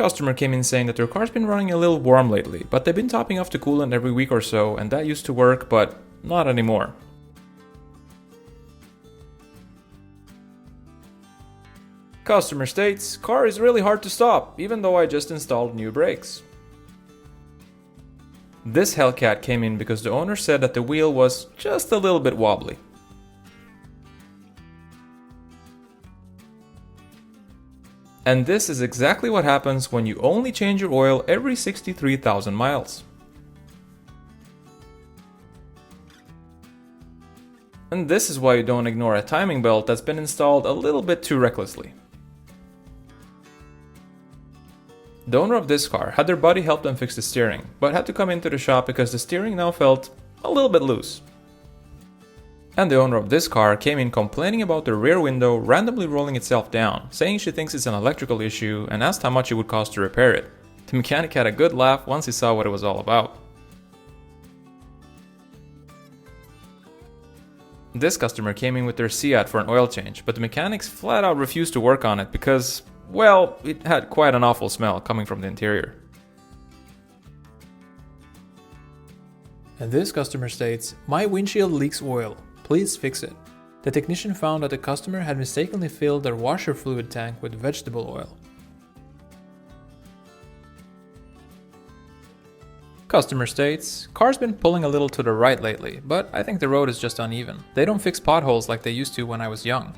Customer came in saying that their car's been running a little warm lately, but they've been topping off the coolant every week or so, and that used to work, but not anymore. Customer states, car is really hard to stop, even though I just installed new brakes. This Hellcat came in because the owner said that the wheel was just a little bit wobbly. And this is exactly what happens when you only change your oil every 63,000 miles. And this is why you don't ignore a timing belt that's been installed a little bit too recklessly. The owner of this car had their buddy help them fix the steering, but had to come into the shop because the steering now felt a little bit loose. And the owner of this car came in complaining about the rear window randomly rolling itself down, saying she thinks it's an electrical issue and asked how much it would cost to repair it. The mechanic had a good laugh once he saw what it was all about. This customer came in with their Seat for an oil change, but the mechanics flat out refused to work on it because, well, it had quite an awful smell coming from the interior. And this customer states, "My windshield leaks oil. Please fix it." The technician found that the customer had mistakenly filled their washer fluid tank with vegetable oil. Customer states, car's been pulling a little to the right lately, but I think the road is just uneven. They don't fix potholes like they used to when I was young.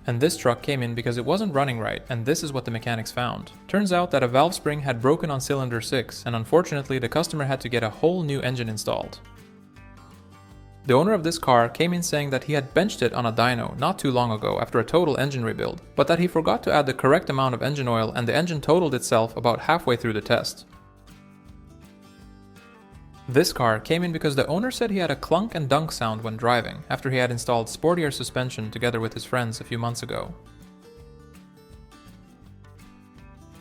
And this truck came in because it wasn't running right, and this is what the mechanics found. Turns out that a valve spring had broken on cylinder 6, and unfortunately the customer had to get a whole new engine installed. The owner of this car came in saying that he had benched it on a dyno not too long ago after a total engine rebuild, but that he forgot to add the correct amount of engine oil and the engine totaled itself about halfway through the test. This car came in because the owner said he had a clunk and dunk sound when driving, after he had installed sportier suspension together with his friends a few months ago.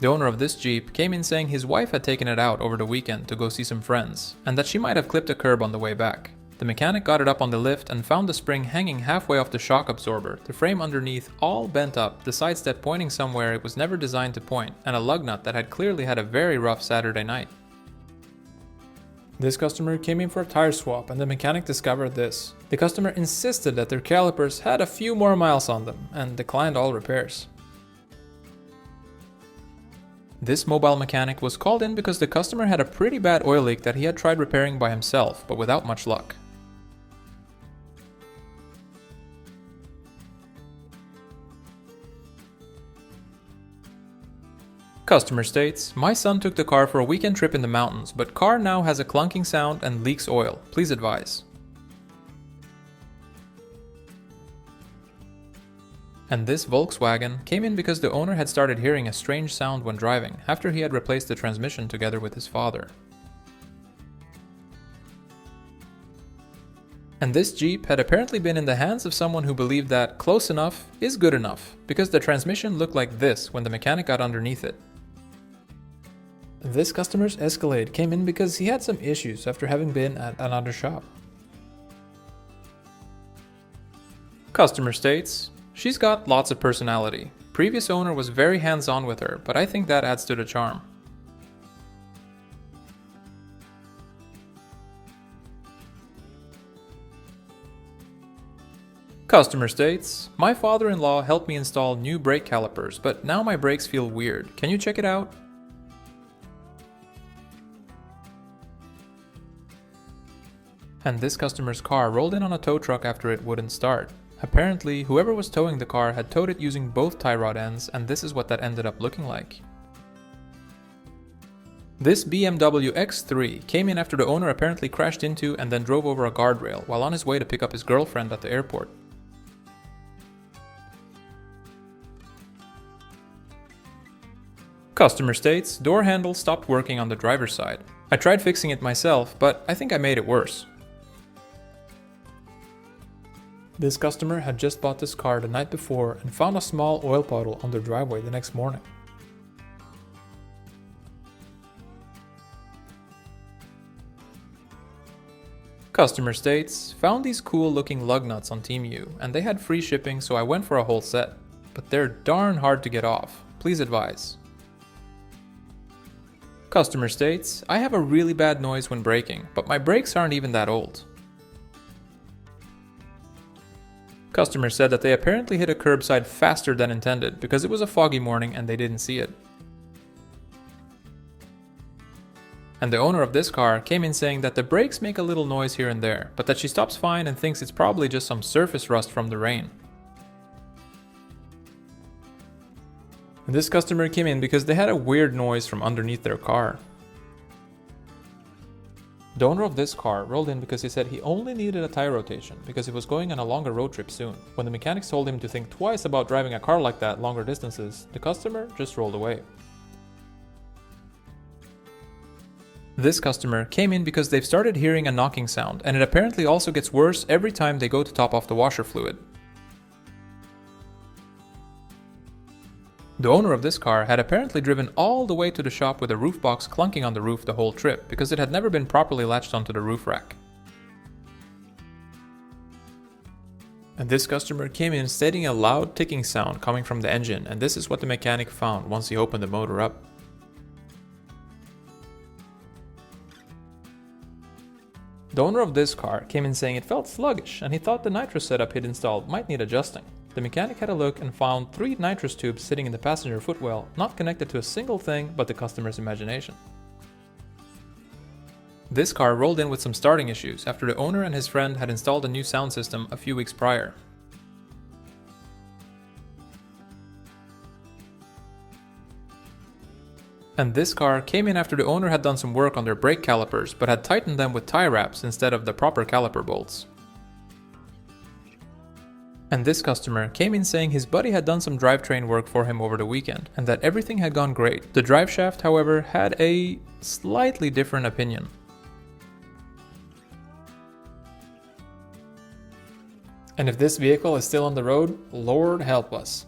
The owner of this Jeep came in saying his wife had taken it out over the weekend to go see some friends, and that she might have clipped a curb on the way back. The mechanic got it up on the lift and found the spring hanging halfway off the shock absorber, the frame underneath all bent up, the side step pointing somewhere it was never designed to point, and a lug nut that had clearly had a very rough Saturday night. This customer came in for a tire swap and the mechanic discovered this. The customer insisted that their calipers had a few more miles on them and declined all repairs. This mobile mechanic was called in because the customer had a pretty bad oil leak that he had tried repairing by himself, but without much luck. Customer states, my son took the car for a weekend trip in the mountains, but car now has a clunking sound and leaks oil. Please advise. And this Volkswagen came in because the owner had started hearing a strange sound when driving, after he had replaced the transmission together with his father. And this Jeep had apparently been in the hands of someone who believed that close enough is good enough, because the transmission looked like this when the mechanic got underneath it. This customer's Escalade came in because he had some issues after having been at another shop. Customer states, she's got lots of personality. Previous owner was very hands-on with her, but I think that adds to the charm. Customer states, my father-in-law helped me install new brake calipers, but now my brakes feel weird. Can you check it out? And this customer's car rolled in on a tow truck after it wouldn't start. Apparently, whoever was towing the car had towed it using both tie rod ends, and this is what that ended up looking like. This BMW X3 came in after the owner apparently crashed into and then drove over a guardrail while on his way to pick up his girlfriend at the airport. Customer states, door handle stopped working on the driver's side. I tried fixing it myself, but I think I made it worse. This customer had just bought this car the night before and found a small oil puddle on their driveway the next morning. Customer states, found these cool looking lug nuts on Temu, and they had free shipping, so I went for a whole set. But they're darn hard to get off. Please advise. Customer states, I have a really bad noise when braking, but my brakes aren't even that old. Customer said that they apparently hit a curbside faster than intended because it was a foggy morning and they didn't see it. And the owner of this car came in saying that the brakes make a little noise here and there, but that she stops fine and thinks it's probably just some surface rust from the rain. And this customer came in because they had a weird noise from underneath their car. The owner of this car rolled in because he said he only needed a tire rotation because he was going on a longer road trip soon. When the mechanics told him to think twice about driving a car like that longer distances, the customer just rolled away. This customer came in because they've started hearing a knocking sound, and it apparently also gets worse every time they go to top off the washer fluid. The owner of this car had apparently driven all the way to the shop with a roof box clunking on the roof the whole trip because it had never been properly latched onto the roof rack. And this customer came in stating a loud ticking sound coming from the engine, and this is what the mechanic found once he opened the motor up. The owner of this car came in saying it felt sluggish and he thought the nitrous setup he'd installed might need adjusting. The mechanic had a look and found 3 nitrous tubes sitting in the passenger footwell, not connected to a single thing but the customer's imagination. This car rolled in with some starting issues after the owner and his friend had installed a new sound system a few weeks prior. And this car came in after the owner had done some work on their brake calipers but had tightened them with tie wraps instead of the proper caliper bolts. And this customer came in saying his buddy had done some drivetrain work for him over the weekend and that everything had gone great. The drive shaft, however, had a slightly different opinion. And if this vehicle is still on the road, Lord help us.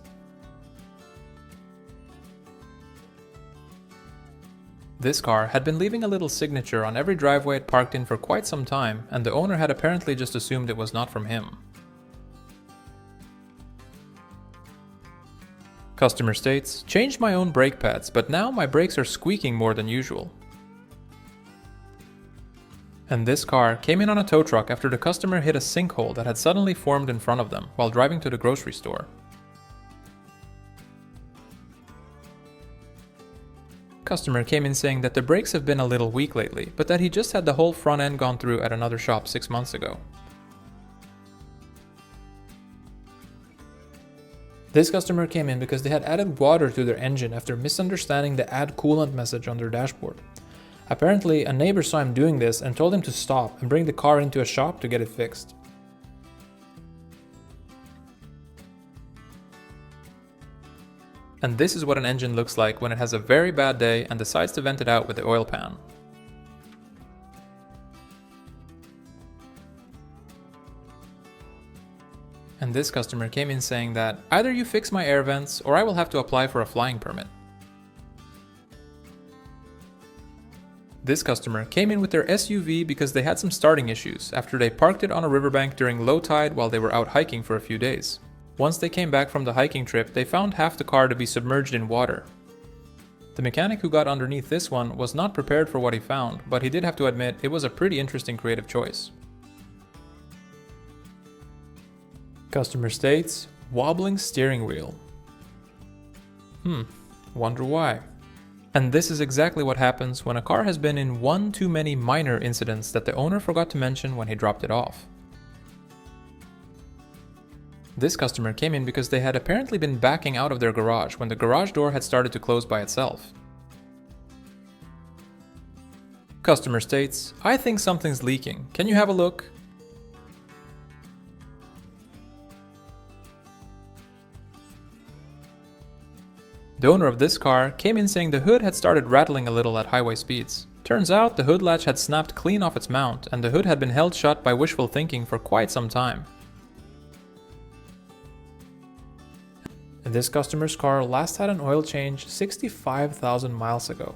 This car had been leaving a little signature on every driveway it parked in for quite some time, and the owner had apparently just assumed it was not from him. Customer states, changed my own brake pads, but now my brakes are squeaking more than usual. And this car came in on a tow truck after the customer hit a sinkhole that had suddenly formed in front of them while driving to the grocery store. Customer came in saying that the brakes have been a little weak lately, but that he just had the whole front end gone through at another shop 6 months ago. This customer came in because they had added water to their engine after misunderstanding the add coolant message on their dashboard. Apparently, a neighbor saw him doing this and told him to stop and bring the car into a shop to get it fixed. And this is what an engine looks like when it has a very bad day and decides to vent it out with the oil pan. And this customer came in saying that either you fix my air vents or I will have to apply for a flying permit. This customer came in with their SUV because they had some starting issues after they parked it on a riverbank during low tide while they were out hiking for a few days. Once they came back from the hiking trip, they found half the car to be submerged in water. The mechanic who got underneath this one was not prepared for what he found, but he did have to admit it was a pretty interesting creative choice. Customer states, wobbling steering wheel. Wonder why. And this is exactly what happens when a car has been in one too many minor incidents that the owner forgot to mention when he dropped it off. This customer came in because they had apparently been backing out of their garage when the garage door had started to close by itself. Customer states, I think something's leaking. Can you have a look? The owner of this car came in saying the hood had started rattling a little at highway speeds. Turns out the hood latch had snapped clean off its mount and the hood had been held shut by wishful thinking for quite some time. And this customer's car last had an oil change 65,000 miles ago.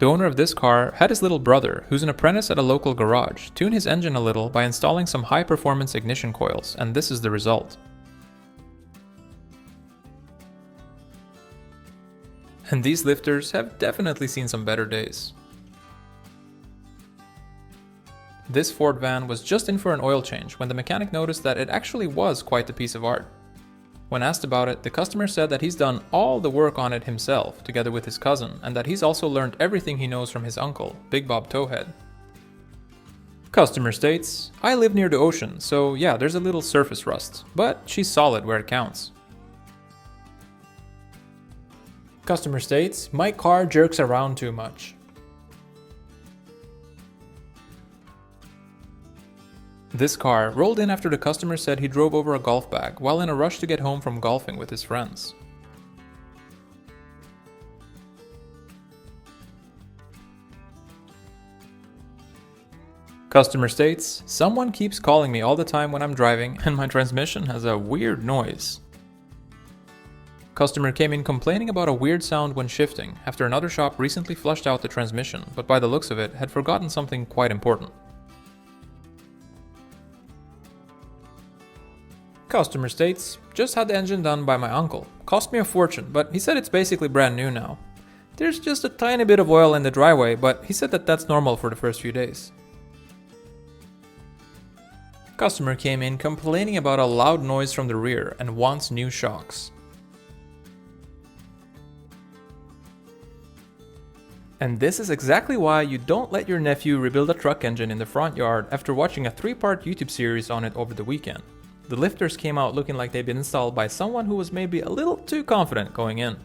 owner of this car had his little brother, who's an apprentice at a local garage, tune his engine a little by installing some high-performance ignition coils, and this is the result. And these lifters have definitely seen some better days. This Ford van was just in for an oil change when the mechanic noticed that it actually was quite a piece of art. When asked about it, the customer said that he's done all the work on it himself, together with his cousin, and that he's also learned everything he knows from his uncle, Big Bob Towhead. Customer states, I live near the ocean, so yeah, there's a little surface rust, but she's solid where it counts. Customer states, my car jerks around too much. This car rolled in after the customer said he drove over a golf bag while in a rush to get home from golfing with his friends. Customer states, someone keeps calling me all the time when I'm driving and my transmission has a weird noise. Customer came in complaining about a weird sound when shifting after another shop recently flushed out the transmission, but by the looks of it had forgotten something quite important. Customer states, just had the engine done by my uncle. Cost me a fortune, but he said it's basically brand new now. There's just a tiny bit of oil in the driveway, but he said that that's normal for the first few days. Customer came in complaining about a loud noise from the rear and wants new shocks. And this is exactly why you don't let your nephew rebuild a truck engine in the front yard after watching a 3-part YouTube series on it over the weekend. The lifters came out looking like they'd been installed by someone who was maybe a little too confident going in.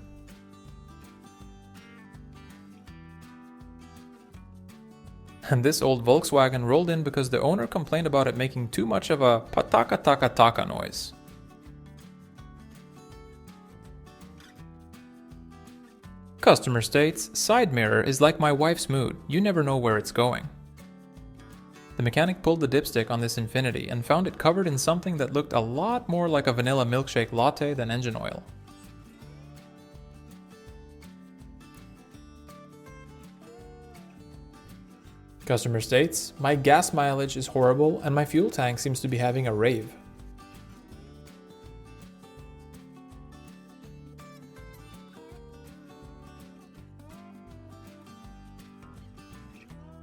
And this old Volkswagen rolled in because the owner complained about it making too much of a pataka taka taka noise. Customer states, side mirror is like my wife's mood, you never know where it's going. The mechanic pulled the dipstick on this Infiniti and found it covered in something that looked a lot more like a vanilla milkshake latte than engine oil. Customer states, my gas mileage is horrible and my fuel tank seems to be having a rave.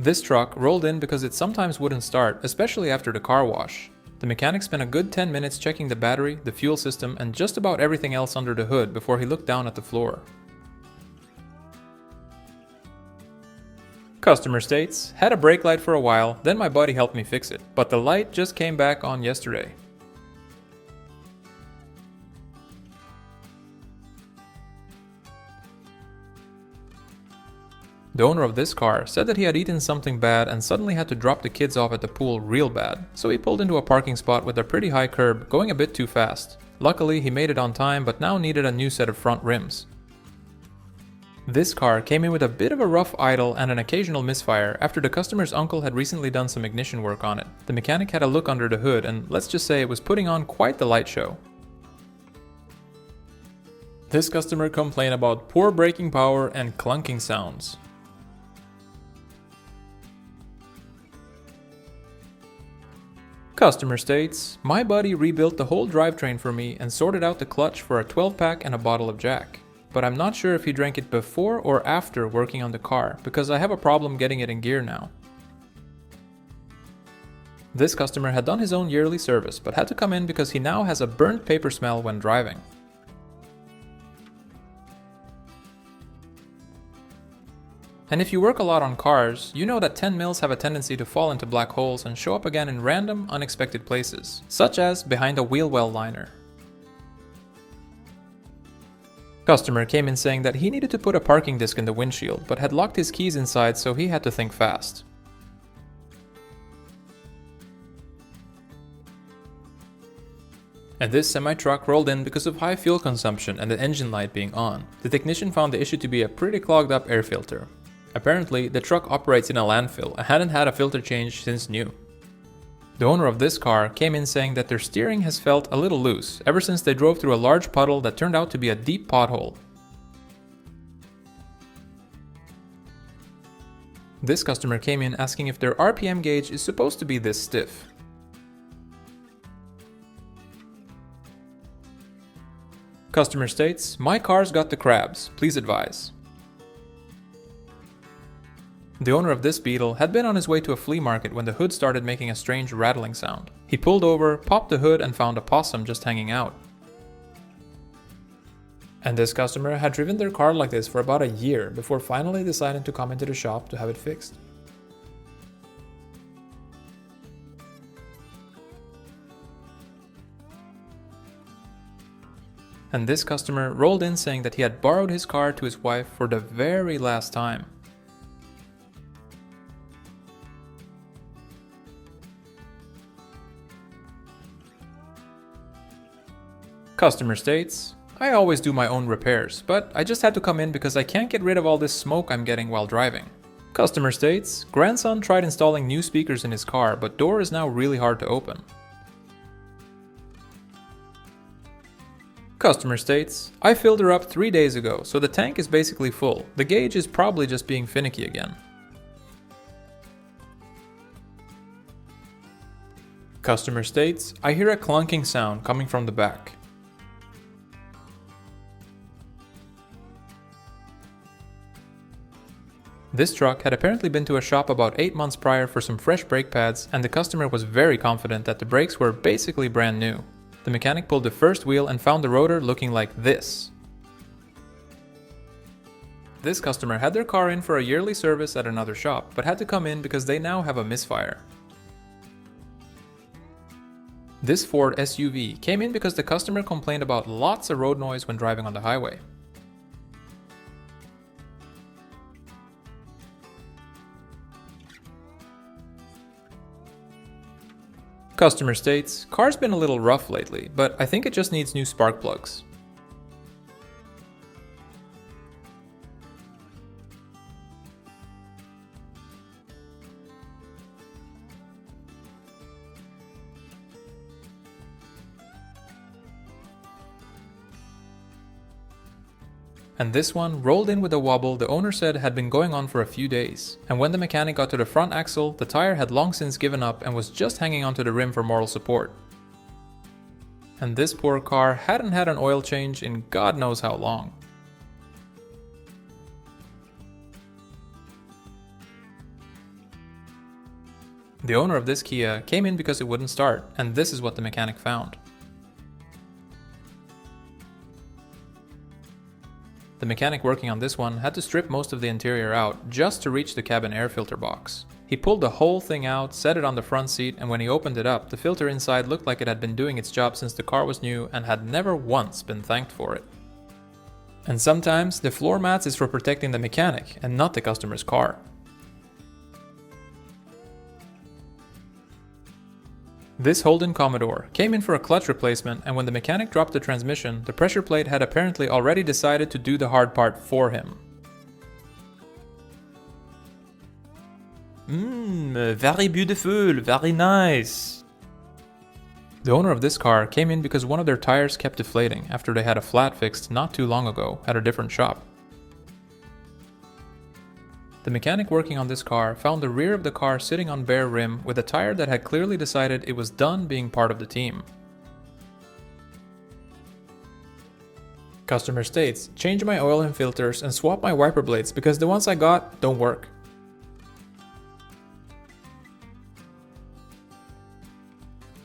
This truck rolled in because it sometimes wouldn't start, especially after the car wash. The mechanic spent a good 10 minutes checking the battery, the fuel system, and just about everything else under the hood before he looked down at the floor. Customer states, had a brake light for a while, then my buddy helped me fix it, but the light just came back on yesterday. The owner of this car said that he had eaten something bad and suddenly had to drop the kids off at the pool real bad, so he pulled into a parking spot with a pretty high curb, going a bit too fast. Luckily, he made it on time but now needed a new set of front rims. This car came in with a bit of a rough idle and an occasional misfire after the customer's uncle had recently done some ignition work on it. The mechanic had a look under the hood and let's just say it was putting on quite the light show. This customer complained about poor braking power and clunking sounds. Customer states, my buddy rebuilt the whole drivetrain for me and sorted out the clutch for a 12-pack and a bottle of Jack. But I'm not sure if he drank it before or after working on the car, because I have a problem getting it in gear now. This customer had done his own yearly service, but had to come in because he now has a burnt paper smell when driving. And if you work a lot on cars, you know that 10 mils have a tendency to fall into black holes and show up again in random, unexpected places, such as behind a wheel well liner. Customer came in saying that he needed to put a parking disc in the windshield, but had locked his keys inside, so he had to think fast. And this semi-truck rolled in because of high fuel consumption and the engine light being on. The technician found the issue to be a pretty clogged up air filter. Apparently, the truck operates in a landfill and hadn't had a filter change since new. The owner of this car came in saying that their steering has felt a little loose ever since they drove through a large puddle that turned out to be a deep pothole. This customer came in asking if their RPM gauge is supposed to be this stiff. Customer states, "My car's got the crabs, please advise." The owner of this Beetle had been on his way to a flea market when the hood started making a strange rattling sound. He pulled over, popped the hood, and found a possum just hanging out. And this customer had driven their car like this for about a year before finally deciding to come into the shop to have it fixed. And this customer rolled in saying that he had borrowed his car to his wife for the very last time. Customer states, "I always do my own repairs, but I just had to come in because I can't get rid of all this smoke I'm getting while driving." Customer states, "Grandson tried installing new speakers in his car, but door is now really hard to open." Customer states, "I filled her up 3 days ago, so the tank is basically full. The gauge is probably just being finicky again." Customer states, "I hear a clunking sound coming from the back." This truck had apparently been to a shop about 8 months prior for some fresh brake pads, and the customer was very confident that the brakes were basically brand new. The mechanic pulled the first wheel and found the rotor looking like this. This customer had their car in for a yearly service at another shop, but had to come in because they now have a misfire. This Ford SUV came in because the customer complained about lots of road noise when driving on the highway. Customer states, "Car's been a little rough lately, but I think it just needs new spark plugs." And this one rolled in with a wobble the owner said had been going on for a few days. And when the mechanic got to the front axle, the tire had long since given up and was just hanging onto the rim for moral support. And this poor car hadn't had an oil change in God knows how long. The owner of this Kia came in because it wouldn't start, and this is what the mechanic found. The mechanic working on this one had to strip most of the interior out just to reach the cabin air filter box. He pulled the whole thing out, set it on the front seat, and when he opened it up, the filter inside looked like it had been doing its job since the car was new and had never once been thanked for it. And sometimes the floor mats is for protecting the mechanic and not the customer's car. This Holden Commodore came in for a clutch replacement, and when the mechanic dropped the transmission, the pressure plate had apparently already decided to do the hard part for him. Very beautiful, very nice. The owner of this car came in because one of their tires kept deflating after they had a flat fixed not too long ago at a different shop. The mechanic working on this car found the rear of the car sitting on bare rim with a tire that had clearly decided it was done being part of the team. Customer states, "Change my oil and filters and swap my wiper blades because the ones I got don't work."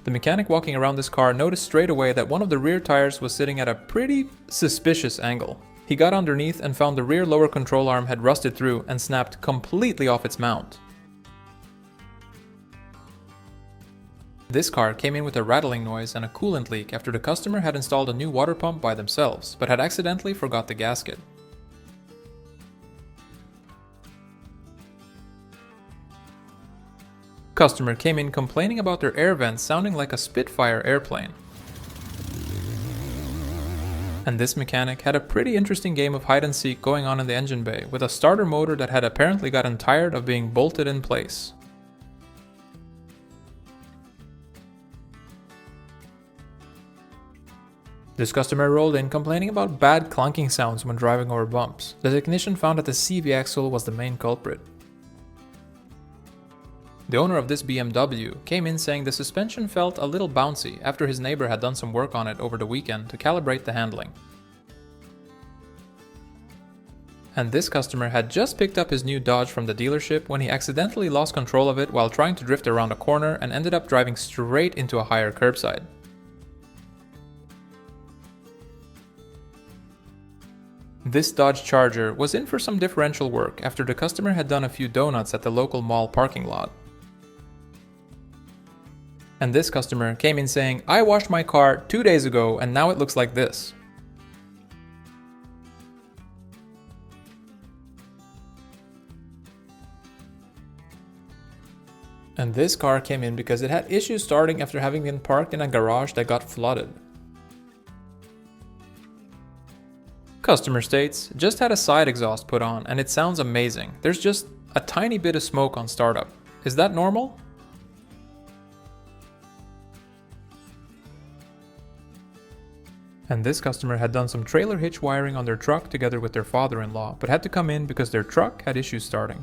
The mechanic walking around this car noticed straight away that one of the rear tires was sitting at a pretty suspicious angle. He got underneath and found the rear lower control arm had rusted through and snapped completely off its mount. This car came in with a rattling noise and a coolant leak after the customer had installed a new water pump by themselves, but had accidentally forgot the gasket. Customer came in complaining about their air vents sounding like a Spitfire airplane. And this mechanic had a pretty interesting game of hide and seek going on in the engine bay with a starter motor that had apparently gotten tired of being bolted in place. This customer rolled in complaining about bad clunking sounds when driving over bumps. The technician found that the CV axle was the main culprit. The owner of this BMW came in saying the suspension felt a little bouncy after his neighbor had done some work on it over the weekend to calibrate the handling. And this customer had just picked up his new Dodge from the dealership when he accidentally lost control of it while trying to drift around a corner and ended up driving straight into a higher curbside. This Dodge Charger was in for some differential work after the customer had done a few donuts at the local mall parking lot. And this customer came in saying, "I washed my car 2 days ago and now it looks like this." And this car came in because it had issues starting after having been parked in a garage that got flooded. Customerstates just had a side exhaust put on and it sounds amazing. There's just a tiny bit of smoke on startup. Is that normal? And this customer had done some trailer hitch wiring on their truck together with their father-in-law, but had to come in because their truck had issues starting.